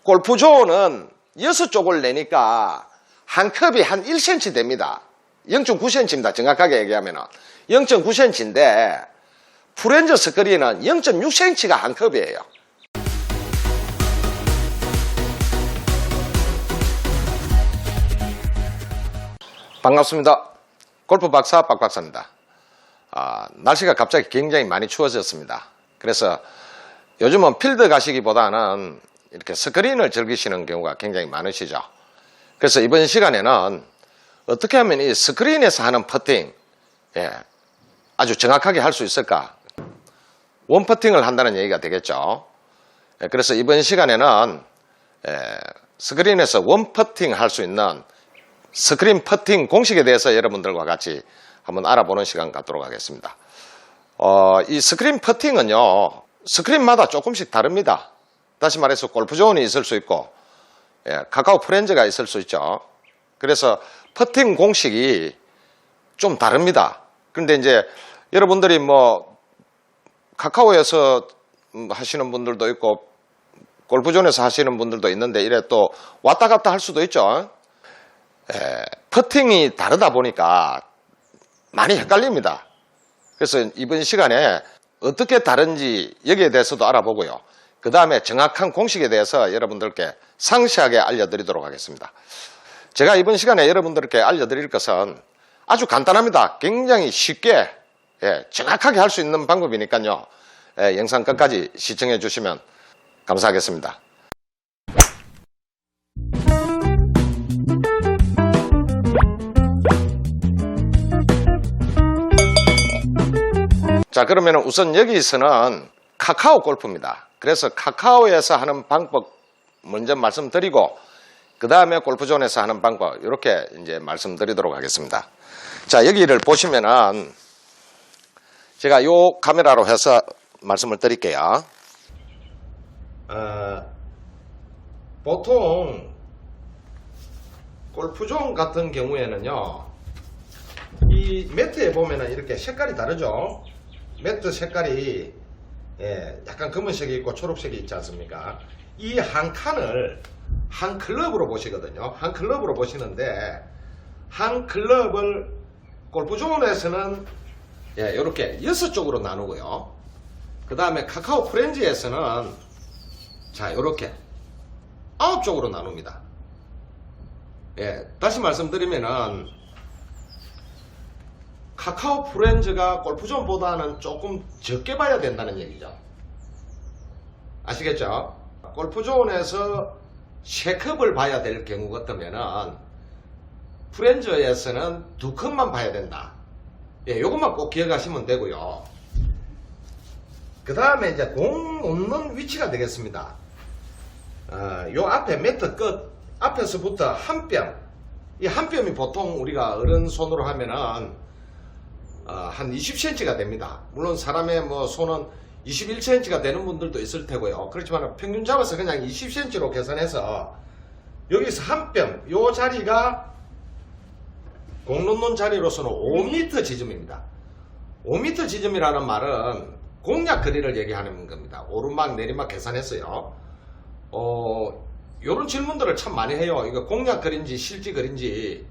골프존은 6쪽을 내니까 한 컵이 한 1cm 됩니다. 0.9cm입니다. 정확하게 얘기하면 0.9cm인데 프렌즈 스크린은 0.6cm가 한 컵이에요. 반갑습니다. 골프 박사 박 박사입니다. 날씨가 갑자기 굉장히 많이 추워졌습니다. 그래서 요즘은 필드 가시기보다는 이렇게 스크린을 즐기시는 경우가 굉장히 많으시죠. 그래서 이번 시간에는 어떻게 하면 이 스크린에서 하는 퍼팅 아주 정확하게 할 수 있을까? 원퍼팅을 한다는 얘기가 되겠죠. 그래서 이번 시간에는 스크린에서 원퍼팅 할 수 있는 스크린 퍼팅 공식에 대해서 여러분들과 같이 한번 알아보는 시간 갖도록 하겠습니다. 이 스크린 퍼팅은요, 스크린마다 조금씩 다릅니다. 다시 말해서 골프존이 있을 수 있고, 카카오 프렌즈가 있을 수 있죠. 그래서 퍼팅 공식이 좀 다릅니다. 그런데 이제 여러분들이 뭐 카카오에서 하시는 분들도 있고, 골프존에서 하시는 분들도 있는데, 이래 또 왔다 갔다 할 수도 있죠. 퍼팅이 다르다 보니까 많이 헷갈립니다. 그래서 이번 시간에 어떻게 다른지 여기에 대해서도 알아보고요. 그 다음에 정확한 공식에 대해서 여러분들께 상세하게 알려드리도록 하겠습니다. 제가 이번 시간에 여러분들께 알려드릴 것은 아주 간단합니다. 굉장히 쉽게 정확하게 할 수 있는 방법이니까요. 영상 끝까지 시청해 주시면 감사하겠습니다. 자, 그러면 우선 여기서는 카카오 골프입니다. 그래서 카카오에서 하는 방법 먼저 말씀드리고, 그 다음에 골프존에서 하는 방법, 이렇게 이제 말씀드리도록 하겠습니다. 자, 여기를 보시면은 제가 요 카메라로 해서 말씀을 드릴게요. 보통 골프존 같은 경우에는요, 이 매트에 보면은 이렇게 색깔이 다르죠. 매트 색깔이 약간 검은색이 있고 초록색이 있지 않습니까? 이 한 칸을 한 클럽으로 보시거든요. 한 클럽으로 보시는데, 한 클럽을 골프존에서는 이렇게 6쪽으로 나누고요. 그 다음에 카카오 프렌즈에서는 자, 이렇게 9쪽으로 나눕니다. 다시 말씀드리면은 카카오 프렌즈가 골프존보다는 조금 적게 봐야 된다는 얘기죠. 아시겠죠? 골프존에서 3컵을 봐야 될 경우 같으면은 프렌즈에서는 2컵만 봐야 된다. 요것만 꼭 기억하시면 되고요. 그 다음에 이제 공 놓는 위치가 되겠습니다. 요 앞에 매트 끝 앞에서부터 한 뼘, 이 한 뼘이 보통 우리가 어른손으로 하면은 한 20cm가 됩니다. 물론 사람의 뭐 손은 21cm가 되는 분들도 있을 테고요. 그렇지만 평균 잡아서 그냥 20cm로 계산해서 여기서 한 뼘, 요 자리가 공 놓는 자리로서는 5m 지점입니다. 5m 지점이라는 말은 공략 거리를 얘기하는 겁니다. 오르막 내리막 계산했어요. 요런 질문들을 참 많이 해요. 이거 공략 거리인지 실지 거리인지.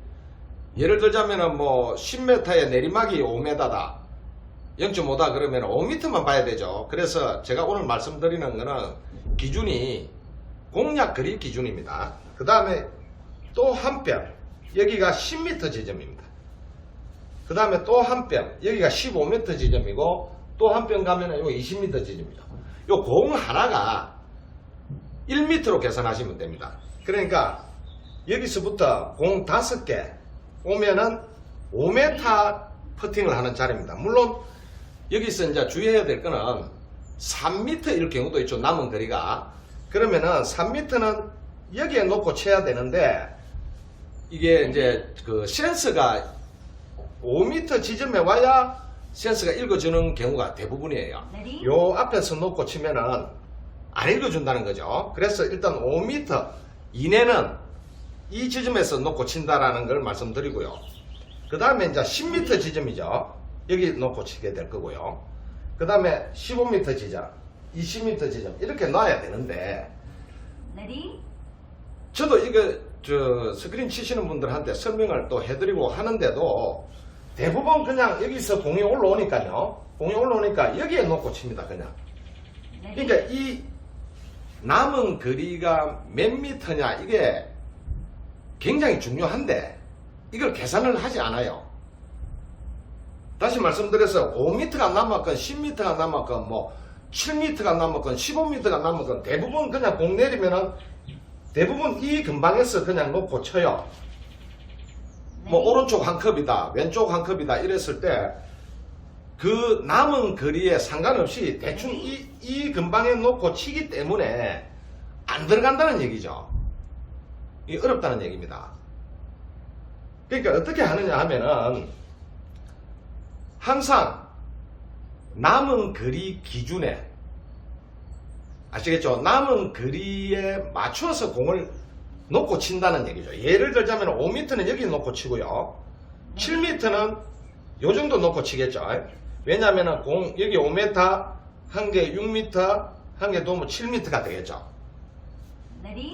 예를 들자면은 뭐 10m의 내리막이 5m다, 0.5다 그러면 5m만 봐야 되죠. 그래서 제가 오늘 말씀드리는 거는 기준이 공략 거리 기준입니다. 그 다음에 또 한 뼘, 여기가 10m 지점입니다. 그 다음에 또 한 뼘, 여기가 15m 지점이고, 또 한 뼘 가면은 요 20m 지점이죠. 요 공 하나가 1m로 계산하시면 됩니다. 그러니까 여기서부터 공 5개 오면은 5m 퍼팅을 하는 자리입니다. 물론 여기서 이제 주의해야 될 거는 3m일 경우도 있죠. 남은 거리가. 그러면은 3m는 여기에 놓고 쳐야 되는데, 이게 이제 그 센서가 5m 지점에 와야 센서가 읽어주는 경우가 대부분이에요. 요 앞에서 놓고 치면은 안 읽어준다는 거죠. 그래서 일단 5m 이내는 이 지점에서 놓고 친다라는 걸 말씀드리고요. 그 다음에 이제 10m 지점이죠. 여기 놓고 치게 될 거고요. 그 다음에 15m 지점, 20m 지점 이렇게 놔야 되는데 저도 이거 스크린 치시는 분들한테 설명을 또 해드리고 하는데도 대부분 그냥 여기서 공이 올라오니까요. 공이 올라오니까 여기에 놓고 칩니다. 그냥. 그러니까 이 남은 거리가 몇 미터냐 이게 굉장히 중요한데 이걸 계산을 하지 않아요. 다시 말씀드려서 5m가 남았건 10m가 남았건 뭐 7m가 남았건 15m가 남았건 대부분 그냥 공 내리면은 대부분 이 근방에서 그냥 놓고 쳐요. 뭐 오른쪽 한 컵이다 왼쪽 한 컵이다 이랬을 때 그 남은 거리에 상관없이 대충 이 근방에 놓고 치기 때문에 안 들어간다는 얘기죠. 이게 어렵다는 얘기입니다. 그러니까 어떻게 하느냐 하면은 항상 남은 거리 기준에 아시겠죠? 남은 거리에 맞춰서 공을 놓고 친다는 얘기죠. 예를 들자면 5m는 여기 놓고 치고요. 7m는 요 정도 놓고 치겠죠. 왜냐하면 공 여기 5m, 한 개 6m, 한 개 도면 7m가 되겠죠.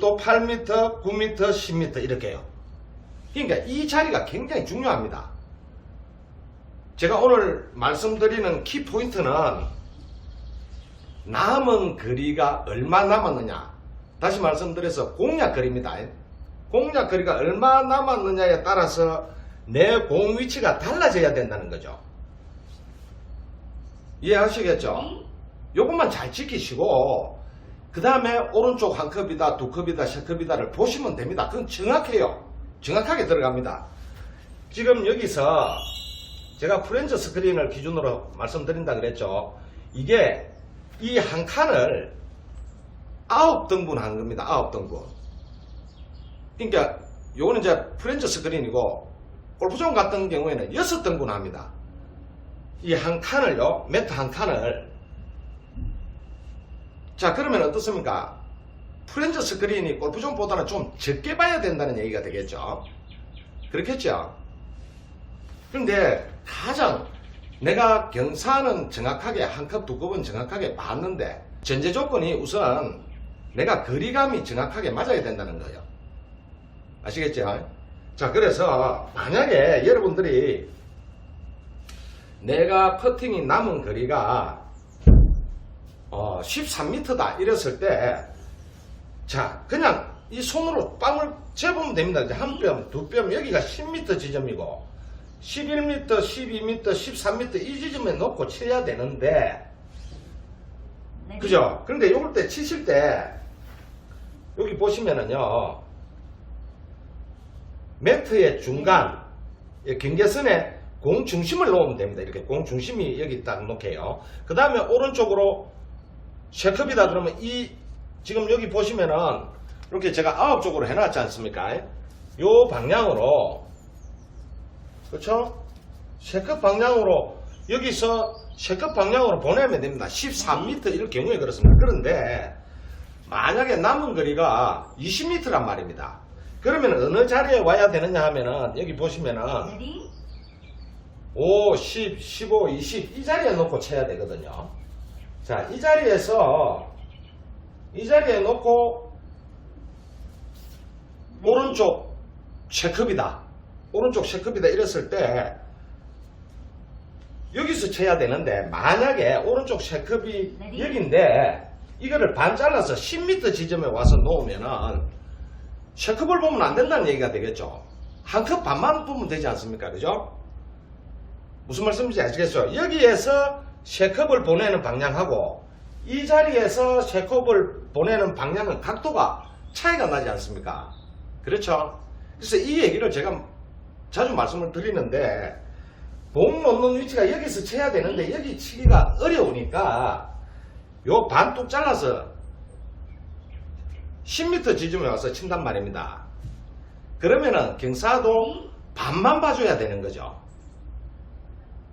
또 8m, 9m, 10m 이렇게요. 그러니까 이 자리가 굉장히 중요합니다. 제가 오늘 말씀드리는 키포인트는 남은 거리가 얼마 남았느냐. 다시 말씀드려서 공략거리입니다. 공략거리가 얼마 남았느냐에 따라서 내 공 위치가 달라져야 된다는 거죠. 이해하시겠죠? 요것만 잘 지키시고 그 다음에 오른쪽 한 컵이다, 두 컵이다, 세 컵이다를 보시면 됩니다. 그건 정확해요. 정확하게 들어갑니다. 지금 여기서 제가 프렌즈 스크린을 기준으로 말씀드린다 그랬죠. 이게 이 한 칸을 9등분 하는 겁니다. 9등분. 그러니까 요거는 이제 프렌즈 스크린이고 골프장 같은 경우에는 6등분 합니다. 이 한 칸을요, 매트 한 칸을. 자, 그러면 어떻습니까? 프렌즈 스크린이 골프장보다는 좀 적게 봐야 된다는 얘기가 되겠죠. 그렇겠죠? 근데 가장 내가 경사는 정확하게 한 컵, 두 컵은 정확하게 봤는데 전제 조건이 우선 내가 거리감이 정확하게 맞아야 된다는 거예요. 아시겠죠? 자, 그래서 만약에 여러분들이 내가 퍼팅이 남은 거리가 13m다 이랬을 때 자, 그냥 이 손으로 빵을 재보면 됩니다. 이제 한 뼘, 두 뼘, 여기가 10m 지점이고 11m, 12m, 13m 이 지점에 놓고 쳐야 되는데 그죠? 그런데 요럴 때 치실 때 여기 보시면은요 매트의 중간 경계선에 공 중심을 놓으면 됩니다. 이렇게 공 중심이 여기 딱 놓게요. 그 다음에 오른쪽으로 세 컵이다 그러면 이 지금 여기 보시면은 이렇게 제가 9쪽으로 해놨지 않습니까? 요 방향으로 그렇죠? 세 컵 방향으로 여기서 세 컵 방향으로 보내면 됩니다. 13m 이럴 경우에 그렇습니다. 그런데 만약에 남은 거리가 20m란 말입니다. 그러면 어느 자리에 와야 되느냐 하면은 여기 보시면은 5, 10, 15, 20 이 자리에 놓고 쳐야 되거든요. 자, 이 자리에서 이 자리에 놓고 오른쪽 체컵이다. 오른쪽 체컵이다 이랬을 때 여기서 쳐야 되는데 만약에 오른쪽 체컵이 여기인데 이거를 반 잘라서 10m 지점에 와서 놓으면은 체컵을 보면 안 된다는 얘기가 되겠죠. 한 컵 반만 보면 되지 않습니까? 그죠? 무슨 말씀인지 아시겠죠? 여기에서 세 컵을 보내는 방향하고 이 자리에서 세 컵을 보내는 방향은 각도가 차이가 나지 않습니까? 그렇죠? 그래서 이 얘기를 제가 자주 말씀을 드리는데 공 놓는 위치가 여기서 쳐야 되는데 여기 치기가 어려우니까 요 반뚝 잘라서 10m 지점에 와서 친단 말입니다. 그러면은 경사도 반만 봐줘야 되는 거죠.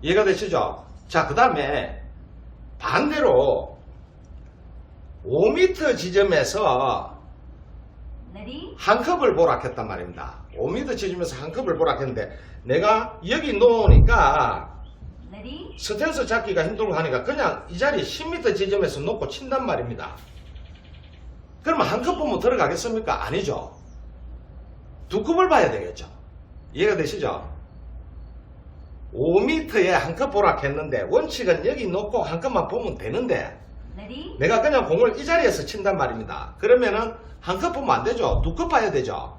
이해가 되시죠? 자, 그 다음에 반대로 5m 지점에서 한 컵을 보라 했단 말입니다. 5m 지점에서 한 컵을 보라 했는데 내가 여기 놓으니까 스탠스 잡기가 힘들고 하니까 그냥 이 자리 10m 지점에서 놓고 친단 말입니다. 그러면 한 컵 보면 들어가겠습니까? 아니죠. 두 컵을 봐야 되겠죠. 이해가 되시죠? 5m에 한 컵 보라 했는데 원칙은 여기 놓고 한 컵만 보면 되는데 내가 그냥 공을 이 자리에서 친단 말입니다. 그러면은 한 컵 보면 안 되죠. 두 컵 봐야 되죠.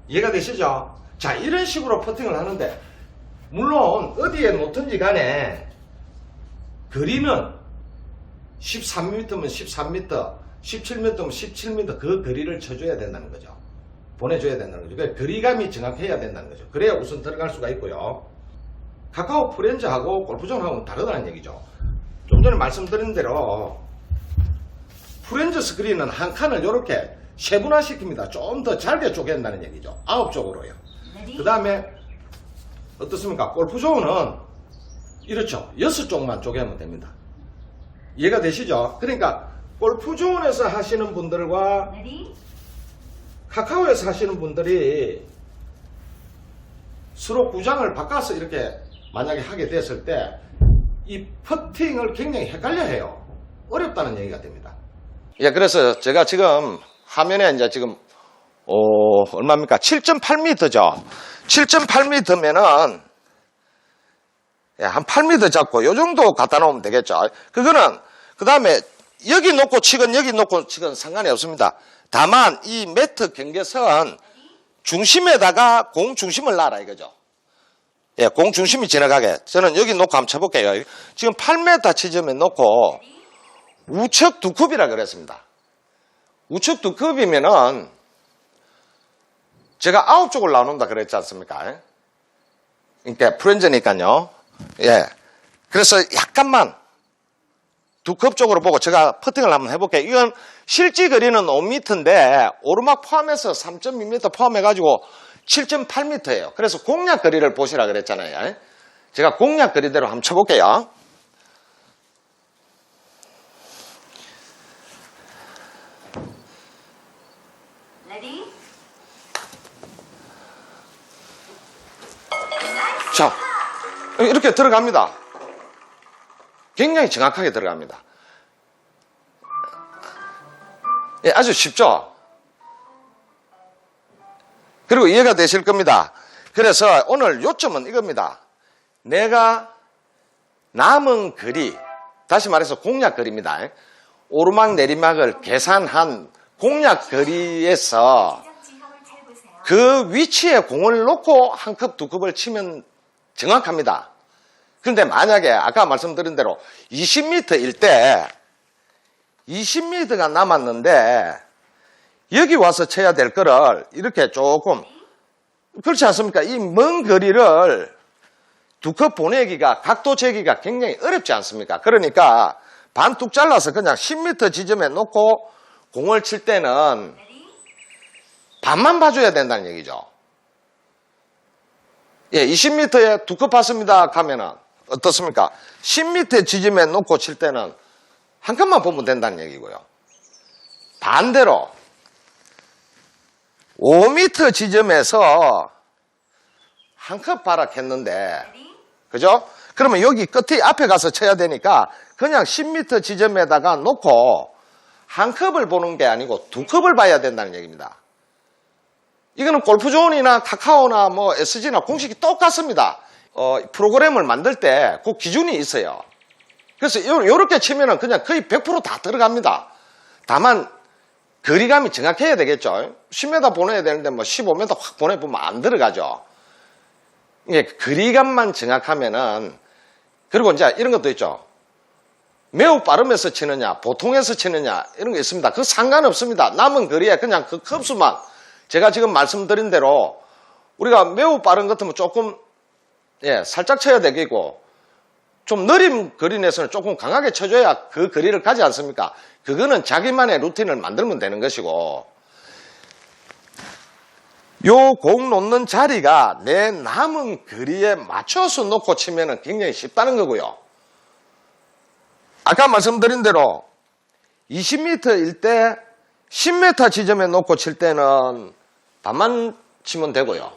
이해가 되시죠? 자, 이런 식으로 퍼팅을 하는데 물론 어디에 놓든지 간에 거리는 13m면 13m, 17m면 17m 그 거리를 쳐줘야 된다는 거죠. 보내줘야 된다는 거죠. 그러니까 거리감이 정확해야 된다는 거죠. 그래야 우선 들어갈 수가 있고요. 카카오 프렌즈하고 골프존하고는 다르다는 얘기죠. 좀 전에 말씀드린 대로 프렌즈 스크린은 한 칸을 이렇게 세분화시킵니다. 좀 더 잘게 쪼갠다는 얘기죠. 9쪽으로요. 그 다음에 어떻습니까? 골프존은 이렇죠. 6쪽만 쪼개면 됩니다. 이해가 되시죠? 그러니까 골프존에서 하시는 분들과 카카오에서 하시는 분들이 서로 구장을 바꿔서 이렇게 만약에 하게 됐을 때 이 퍼팅을 굉장히 헷갈려 해요. 어렵다는 얘기가 됩니다. 예, 그래서 제가 지금 화면에 이제 지금 얼마입니까? 7.8m죠. 7.8m면은 한 8m 잡고 요 정도 갖다 놓으면 되겠죠. 그거는 그 다음에 여기 놓고 치건 여기 놓고 치건 상관이 없습니다. 다만 이 매트 경계선 중심에다가 공 중심을 놔라 이거죠. 예, 공 중심이 지나가게. 저는 여기 놓고 한번 쳐볼게요. 지금 8m 지점에 놓고 우측 두 컵이라 그랬습니다. 우측 두 컵이면은 제가 9쪽을 나눈다 그랬지 않습니까? 그러니까 프렌즈니까요. 예. 그래서 약간만 두 컵 쪽으로 보고 제가 퍼팅을 한번 해볼게요. 이건 실제 거리는 5m인데 오르막 포함해서 3.2m 포함해가지고 7.8m예요. 그래서 공략 거리를 보시라 그랬잖아요. 제가 공략 거리대로 한번 쳐볼게요. 자, 이렇게 들어갑니다. 굉장히 정확하게 들어갑니다. 예, 아주 쉽죠? 그리고 이해가 되실 겁니다. 그래서 오늘 요점은 이겁니다. 내가 남은 거리, 다시 말해서 공략 거리입니다. 오르막 내리막을 계산한 공략 거리에서 그 위치에 공을 놓고 한 컵, 두 컵을 치면 정확합니다. 그런데 만약에 아까 말씀드린 대로 20m일 때 20m가 남았는데 여기 와서 쳐야 될 거를 이렇게 조금 그렇지 않습니까? 이 먼 거리를 두 컵 보내기가 각도 재기가 굉장히 어렵지 않습니까? 그러니까 반뚝 잘라서 그냥 10m 지점에 놓고 공을 칠 때는 반만 봐줘야 된다는 얘기죠. 예, 20m에 두 컵 봤습니다 하면은 어떻습니까? 10m 지점에 놓고 칠 때는 한 컵만 보면 된다는 얘기고요. 반대로 5m 지점에서 한 컵 봐라 했는데, 그죠? 그러면 여기 끝에 앞에 가서 쳐야 되니까 그냥 10m 지점에다가 놓고 한 컵을 보는 게 아니고 두 컵을 봐야 된다는 얘기입니다. 이거는 골프존이나 카카오나 뭐 SG나 공식이 똑같습니다. 프로그램을 만들 때 그 기준이 있어요. 그래서 이렇게 치면은 그냥 거의 100% 다 들어갑니다. 다만 거리감이 정확해야 되겠죠. 10m 보내야 되는데 뭐 15m 확 보내보면 안 들어가죠. 이게 거리감만 정확하면은, 그리고 이제 이런 것도 있죠. 매우 빠르면서 치느냐, 보통에서 치느냐, 이런 게 있습니다. 그 상관없습니다. 남은 거리에 그냥 그 컵수만, 제가 지금 말씀드린 대로 우리가 매우 빠른 것 같으면 조금, 예, 살짝 쳐야 되겠고, 좀 느린 거리 내에서는 조금 강하게 쳐줘야 그 거리를 가지 않습니까? 그거는 자기만의 루틴을 만들면 되는 것이고, 요 공 놓는 자리가 내 남은 거리에 맞춰서 놓고 치면은 굉장히 쉽다는 거고요. 아까 말씀드린 대로 20m일 때 10m 지점에 놓고 칠 때는 반만 치면 되고요.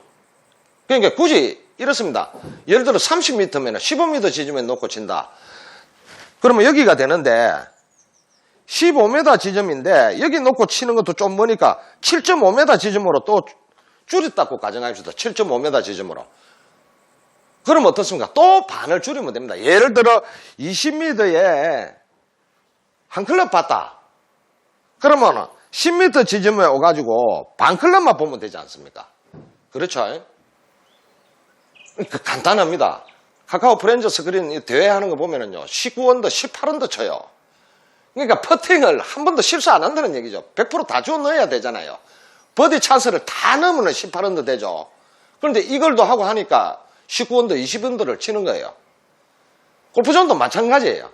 그러니까 굳이 이렇습니다. 예를 들어 30m면 15m 지점에 놓고 친다. 그러면 여기가 되는데 15m 지점인데 여기 놓고 치는 것도 좀 머니까 7.5m 지점으로 또 줄였다고 가정합시다. 7.5m 지점으로. 그럼 어떻습니까? 또 반을 줄이면 됩니다. 예를 들어 20m에 한 클럽 봤다. 그러면 10m 지점에 오가지고 반 클럽만 보면 되지 않습니까? 그렇죠? 간단합니다. 카카오 프렌즈 스크린 대회하는 거 보면은요, 19언더, 18언더 쳐요. 그러니까 퍼팅을 한 번도 실수 안 한다는 얘기죠. 100% 다 주워 넣어야 되잖아요. 버디 찬스를 다 넣으면 18언더 되죠. 그런데 이걸도 하고 하니까 19언더, 20언더를 치는 거예요. 골프존도 마찬가지예요.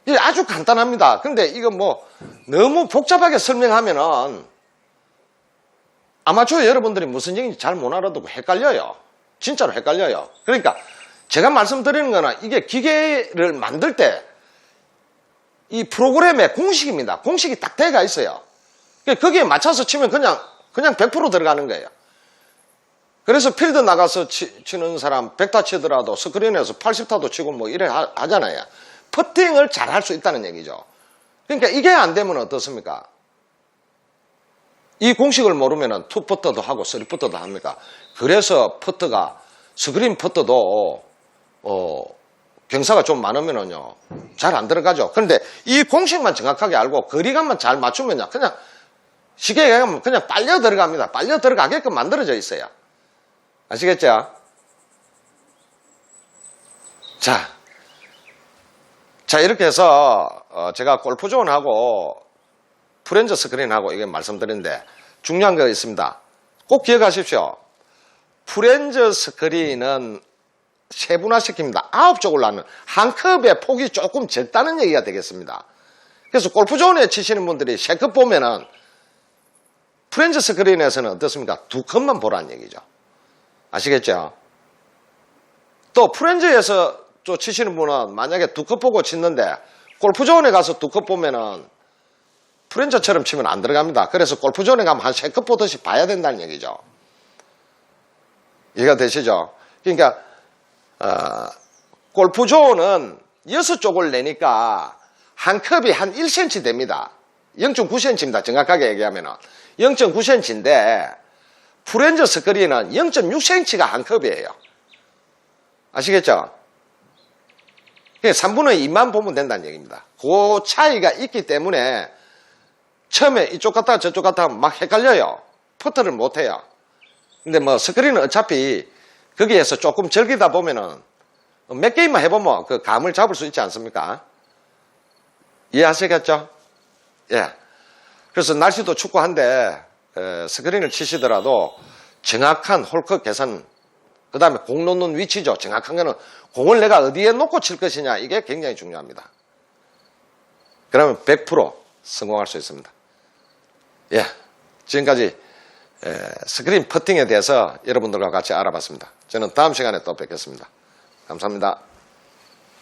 이게 아주 간단합니다. 근데 이거 뭐 너무 복잡하게 설명하면은 아마추어 여러분들이 무슨 얘기인지 잘 못 알아듣고 헷갈려요. 진짜로 헷갈려요. 그러니까 제가 말씀드리는 거는 이게 기계를 만들 때 이 프로그램의 공식입니다. 공식이 딱 돼가 있어요. 거기에 맞춰서 치면 그냥 100% 들어가는 거예요. 그래서 필드 나가서 치는 사람 100타 치더라도 스크린에서 80타도 치고 뭐 이래 하잖아요. 퍼팅을 잘 할 수 있다는 얘기죠. 그러니까 이게 안 되면 어떻습니까? 이 공식을 모르면 2퍼터도 하고 3퍼터도 합니까? 그래서 퍼터가 스크린 퍼터도 경사가 좀 많으면은요 잘 안 들어가죠. 그런데 이 공식만 정확하게 알고 거리감만 잘 맞추면요 그냥 쉽게 얘기하면 그냥 빨려 들어갑니다. 빨려 들어가게끔 만들어져 있어요. 아시겠죠? 자 이렇게 해서 제가 골프존하고 프렌즈 스크린하고 이게 말씀드렸는데 중요한 거 있습니다. 꼭 기억하십시오. 프렌즈 스크린은 세분화시킵니다. 9쪽을 나는 한 컵의 폭이 조금 적다는 얘기가 되겠습니다. 그래서 골프존에 치시는 분들이 세 컵 보면은 프렌즈 스크린에서는 어떻습니까? 2컵만 보라는 얘기죠. 아시겠죠? 또 프렌즈에서 또 치시는 분은 만약에 2컵 보고 치는데 골프존에 가서 2컵 보면은 프렌즈처럼 치면 안 들어갑니다. 그래서 골프존에 가면 한 3컵 보듯이 봐야 된다는 얘기죠. 이해가 되시죠? 그러니까 골프존은 6쪽을 내니까 한 컵이 한 1cm 됩니다. 0.9cm입니다. 정확하게 얘기하면 0.9cm인데 프렌즈 스크린은 0.6cm가 한 컵이에요. 아시겠죠? 3분의 2만 보면 된다는 얘기입니다. 그 차이가 있기 때문에 처음에 이쪽 갔다가 저쪽 갔다가 막 헷갈려요. 퍼터를 못해요. 근데 뭐 스크린은 어차피 거기에서 조금 즐기다 보면은 몇 게임만 해보면 그 감을 잡을 수 있지 않습니까? 이해하시겠죠? 예. 그래서 날씨도 춥고 한데 스크린을 치시더라도 정확한 홀컵 계산, 그 다음에 공 놓는 위치죠. 정확한 거는 공을 내가 어디에 놓고 칠 것이냐, 이게 굉장히 중요합니다. 그러면 100% 성공할 수 있습니다. 예. 지금까지 스크린 퍼팅에 대해서 여러분들과 같이 알아봤습니다. 저는 다음 시간에 또 뵙겠습니다. 감사합니다.